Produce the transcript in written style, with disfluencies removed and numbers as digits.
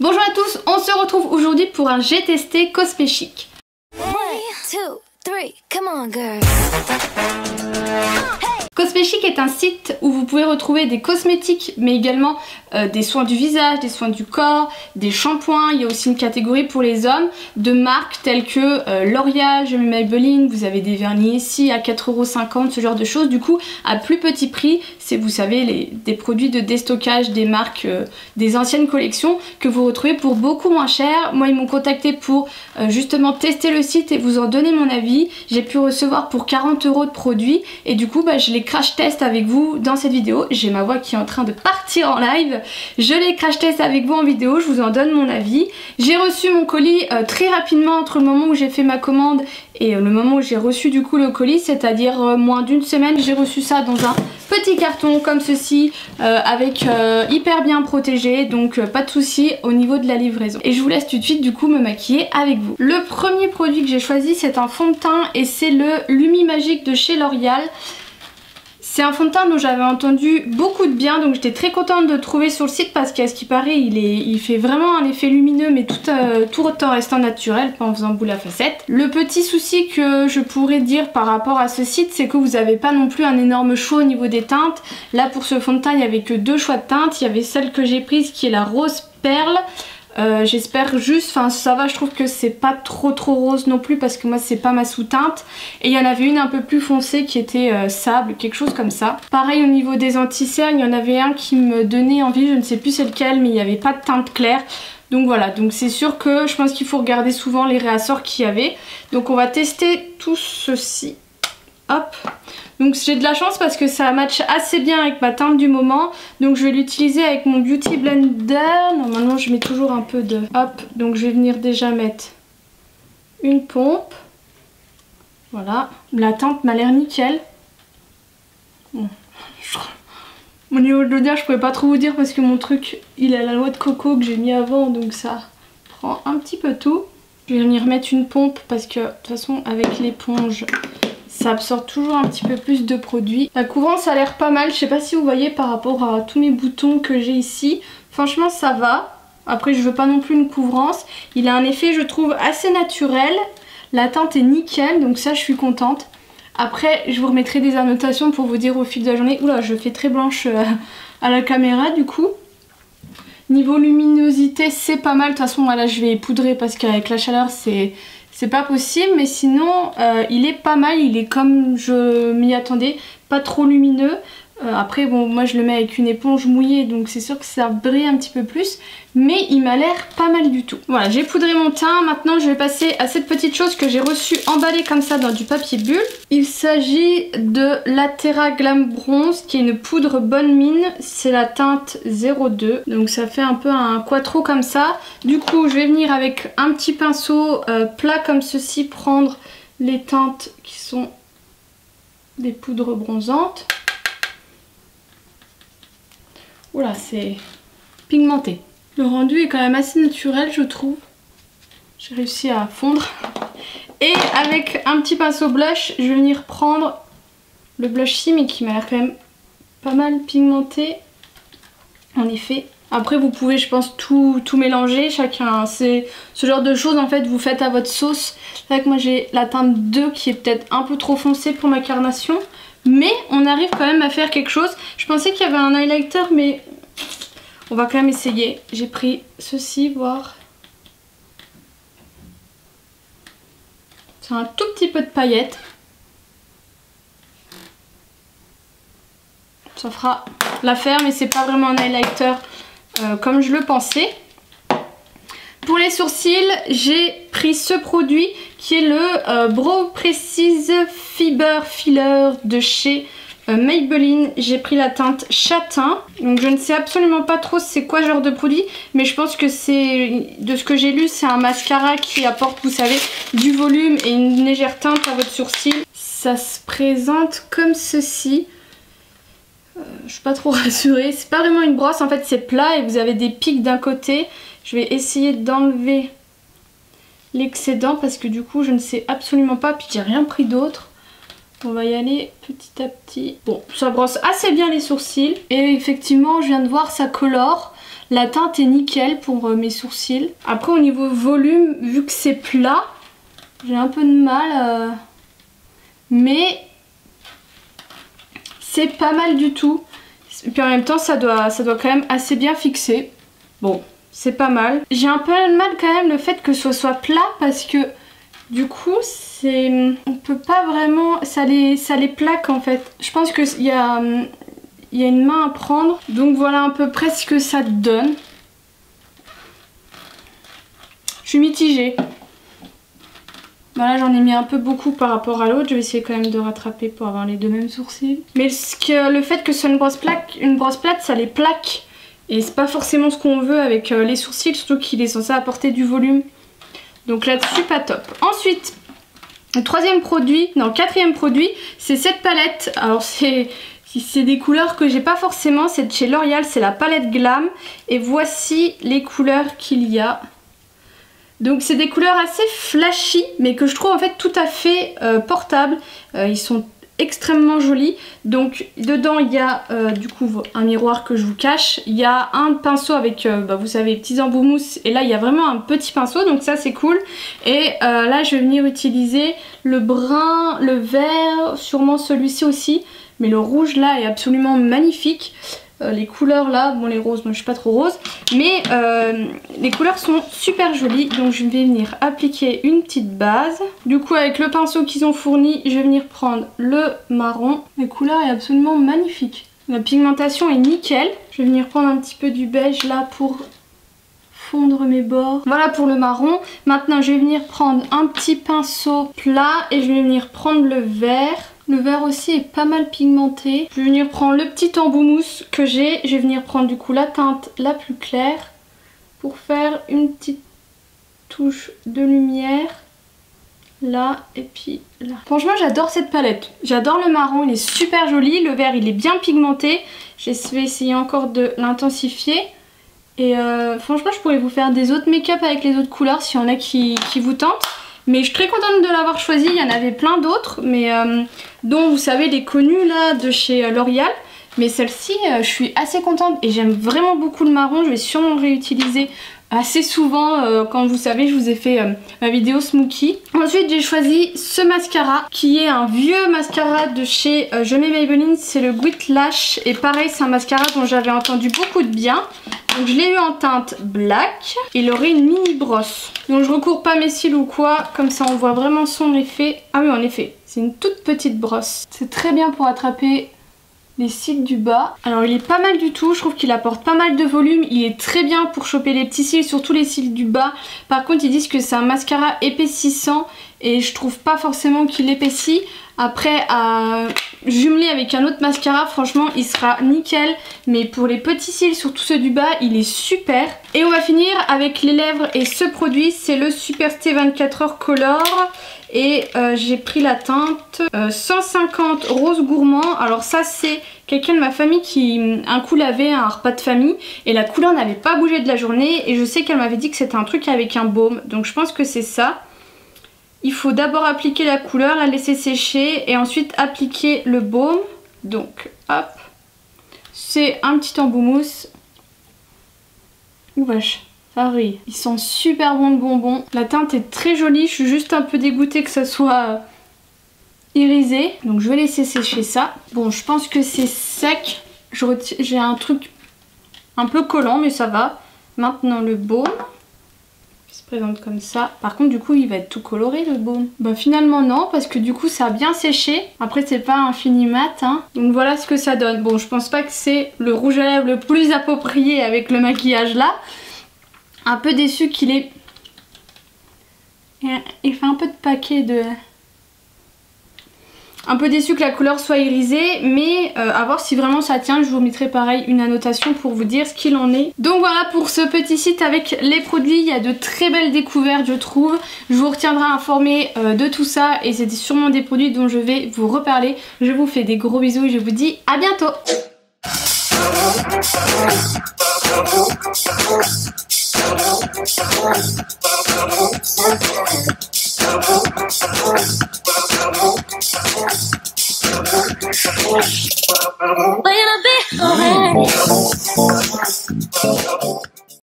Bonjour à tous, on se retrouve aujourd'hui pour un J'ai testé Cosméchique. 1, 2, 3, come on girl. Cosméchique est un site où vous pouvez retrouver des cosmétiques mais également des soins du visage, des soins du corps, des shampoings. Il y a aussi une catégorie pour les hommes de marques telles que L'Oréal, Maybelline, vous avez des vernis ici à 4,50 €, ce genre de choses. Du coup à plus petit prix, c'est vous savez des produits de déstockage des marques des anciennes collections que vous retrouvez pour beaucoup moins cher. Moi ils m'ont contacté pour justement tester le site et vous en donner mon avis. J'ai pu recevoir pour 40 € de produits et du coup je les crash test avec vous dans cette vidéo. J'ai ma voix qui est en train de partir en live. Je les crash test avec vous en vidéo, je vous en donne mon avis. J'ai reçu mon colis très rapidement entre le moment où j'ai fait ma commande et le moment où j'ai reçu du coup le colis, c'est-à-dire moins d'une semaine. J'ai reçu ça dans un petit carton comme ceci avec hyper bien protégé, donc pas de souci au niveau de la livraison. Et je vous laisse tout de suite du coup me maquiller avec vous. Le premier produit que j'ai choisi, c'est un fond de teint et c'est le Lumi Magique de chez L'Oréal. C'est un fond de teint dont j'avais entendu beaucoup de bien, donc j'étais très contente de le trouver sur le site parce qu'à ce qui paraît il fait vraiment un effet lumineux mais tout en restant naturel, pas en faisant boule à facettes. Le petit souci que je pourrais dire par rapport à ce site, c'est que vous n'avez pas non plus un énorme choix au niveau des teintes. Là pour ce fond de teint il n'y avait que deux choix de teintes, il y avait celle que j'ai prise qui est la rose perle. J'espère juste, enfin ça va, je trouve que c'est pas trop rose non plus parce que moi c'est pas ma sous-teinte. Et il y en avait une un peu plus foncée qui était sable, quelque chose comme ça. Pareil au niveau des anti-cernes, il y en avait un qui me donnait envie, je ne sais plus c'est lequel, mais il n'y avait pas de teinte claire. Donc voilà, donc c'est sûr que je pense qu'il faut regarder souvent les réassorts qu'il y avait. Donc on va tester tout ceci. Hop. Donc j'ai de la chance parce que ça match assez bien avec ma teinte du moment. Donc je vais l'utiliser avec mon Beauty Blender. Normalement je mets toujours un peu de... Hop, donc je vais venir déjà mettre une pompe. Voilà, la teinte m'a l'air nickel. Bon. Au niveau de l'odeur je pouvais pas trop vous dire parce que mon truc il a la noix de coco que j'ai mis avant. Donc ça prend un petit peu tout. Je vais venir mettre une pompe parce que de toute façon avec l'éponge... ça absorbe toujours un petit peu plus de produit. La couvrance a l'air pas mal, je sais pas si vous voyez par rapport à tous mes boutons que j'ai ici. Franchement ça va. Après je veux pas non plus une couvrance. Il a un effet je trouve assez naturel. La teinte est nickel donc ça je suis contente. Après je vous remettrai des annotations pour vous dire au fil de la journée. Oula je fais très blanche à la caméra du coup. Niveau luminosité c'est pas mal. De toute façon là je vais poudrer parce qu'avec la chaleur c'est pas possible, mais sinon il est pas mal, il est comme je m'y attendais, pas trop lumineux. Après bon moi je le mets avec une éponge mouillée donc c'est sûr que ça brille un petit peu plus, mais il m'a l'air pas mal du tout. Voilà, j'ai poudré mon teint, maintenant je vais passer à cette petite chose que j'ai reçue emballée comme ça dans du papier bulle. Il s'agit de la Terra Glam Bronze qui est une poudre bonne mine, c'est la teinte 02, donc ça fait un peu un quattro comme ça. Du coup je vais venir avec un petit pinceau plat comme ceci prendre les teintes qui sont des poudres bronzantes. Oula, c'est pigmenté. Le rendu est quand même assez naturel, je trouve. J'ai réussi à fondre. Et avec un petit pinceau blush, je vais venir prendre le blush-ci, mais qui m'a l'air quand même pas mal pigmenté. En effet. Après, vous pouvez, je pense, tout mélanger. Chacun, c'est ce genre de choses, en fait, vous faites à votre sauce. C'est vrai que moi, j'ai la teinte 2 qui est peut-être un peu trop foncée pour ma carnation. Mais on arrive quand même à faire quelque chose. Je pensais qu'il y avait un highlighter mais on va quand même essayer. J'ai pris ceci, voir. C'est un tout petit peu de paillettes. Ça fera l'affaire mais c'est pas vraiment un highlighter comme je le pensais. Pour les sourcils, j'ai pris ce produit qui est le Brow Precise Fiber Filler de chez Maybelline. J'ai pris la teinte châtain. Donc je ne sais absolument pas trop c'est quoi genre de produit, mais je pense que c'est, de ce que j'ai lu, c'est un mascara qui apporte, vous savez, du volume et une légère teinte à votre sourcil. Ça se présente comme ceci. Je suis pas trop rassurée. C'est pas vraiment une brosse, en fait c'est plat et vous avez des pics d'un côté. Je vais essayer d'enlever l'excédent parce que du coup je ne sais absolument pas, puis j'ai rien pris d'autre. On va y aller petit à petit. Bon, ça brosse assez bien les sourcils et effectivement je viens de voir ça colore. La teinte est nickel pour mes sourcils. Après au niveau volume, vu que c'est plat, j'ai un peu de mal. Mais c'est pas mal du tout. Et puis en même temps ça doit quand même assez bien fixer. Bon, c'est pas mal. J'ai un peu de mal quand même le fait que ce soit plat parce que du coup on peut pas vraiment, ça les plaque en fait. Je pense qu'il y a une main à prendre. Donc voilà à peu près ce que ça donne. Je suis mitigée. Voilà, j'en ai mis un peu beaucoup par rapport à l'autre. Je vais essayer quand même de rattraper pour avoir les deux mêmes sourcils. Mais le fait que ce soit une brosse plate, ça les plaque. Et c'est pas forcément ce qu'on veut avec les sourcils, surtout qu'il est censé apporter du volume. Donc là-dessus, pas top. Ensuite, le quatrième produit, c'est cette palette. Alors c'est des couleurs que j'ai pas forcément. C'est de chez L'Oréal, c'est la palette Glam. Et voici les couleurs qu'il y a. Donc c'est des couleurs assez flashy mais que je trouve en fait tout à fait portables. Ils sont extrêmement jolis. Donc dedans il y a du coup un miroir que je vous cache. Il y a un pinceau avec vous savez petits embouts mousse. Et là il y a vraiment un petit pinceau donc ça c'est cool. Et là je vais venir utiliser le brun, le vert, sûrement celui-ci aussi. Mais le rouge là est absolument magnifique. Les couleurs là, bon les roses, moi je suis pas trop rose, mais les couleurs sont super jolies. Donc je vais venir appliquer une petite base. Du coup avec le pinceau qu'ils ont fourni, je vais venir prendre le marron. La couleur est absolument magnifique. La pigmentation est nickel. Je vais venir prendre un petit peu du beige là pour fondre mes bords. Voilà pour le marron. Maintenant je vais venir prendre un petit pinceau plat et je vais venir prendre le vert. Le vert aussi est pas mal pigmenté. Je vais venir prendre le petit embout mousse que j'ai. Je vais venir prendre du coup la teinte la plus claire pour faire une petite touche de lumière. Là et puis là. Franchement j'adore cette palette. J'adore le marron, il est super joli. Le vert il est bien pigmenté. Je vais essayer encore de l'intensifier. Et franchement je pourrais vous faire des autres make-up avec les autres couleurs s'il y en a qui vous tentent. Mais je suis très contente de l'avoir choisi, il y en avait plein d'autres, mais dont vous savez les connues là de chez L'Oréal. Mais celle-ci, je suis assez contente et j'aime vraiment beaucoup le marron, je vais sûrement le réutiliser assez souvent quand vous savez je vous ai fait ma vidéo Smokey. Ensuite j'ai choisi ce mascara qui est un vieux mascara de chez Je mets Maybelline, c'est le Grit Lash. Et pareil c'est un mascara dont j'avais entendu beaucoup de bien. Donc je l'ai eu en teinte black. Il aurait une mini brosse. Donc je recours pas mes cils ou quoi, comme ça on voit vraiment son effet. Ah oui en effet, c'est une toute petite brosse. C'est très bien pour attraper les cils du bas. Alors il est pas mal du tout, je trouve qu'il apporte pas mal de volume. Il est très bien pour choper les petits cils, surtout les cils du bas. Par contre ils disent que c'est un mascara épaississant et je trouve pas forcément qu'il épaissit. Après à jumeler avec un autre mascara, franchement il sera nickel. Mais pour les petits cils, surtout ceux du bas, il est super. Et on va finir avec les lèvres et ce produit, c'est le Superstay 24h Color. Et j'ai pris la teinte 150 rose gourmand. Alors ça c'est quelqu'un de ma famille qui un coup l'avait à un repas de famille. Et la couleur n'avait pas bougé de la journée. Et je sais qu'elle m'avait dit que c'était un truc avec un baume. Donc je pense que c'est ça. Il faut d'abord appliquer la couleur, la laisser sécher. Et ensuite appliquer le baume. Donc hop. C'est un petit embout mousse. Ouh vache. Ah oui, ils sont super bons de bonbons. La teinte est très jolie, je suis juste un peu dégoûtée que ça soit irisé. Donc je vais laisser sécher ça. Bon, je pense que c'est sec. J'ai un truc un peu collant, mais ça va. Maintenant le baume, qui se présente comme ça. Par contre du coup il va être tout coloré le baume. Bah finalement non, parce que du coup ça a bien séché. Après c'est pas un fini mat, hein. Donc voilà ce que ça donne. Bon, je pense pas que c'est le rouge à lèvres le plus approprié avec le maquillage là. Un peu déçue qu'il ait... Il fait un peu de paquet de... Un peu déçue que la couleur soit irisée, mais à voir si vraiment ça tient. Je vous mettrai pareil une annotation pour vous dire ce qu'il en est. Donc voilà pour ce petit site avec les produits. Il y a de très belles découvertes je trouve. Je vous retiendrai informé de tout ça et c'est sûrement des produits dont je vais vous reparler. Je vous fais des gros bisous et je vous dis à bientôt. When I be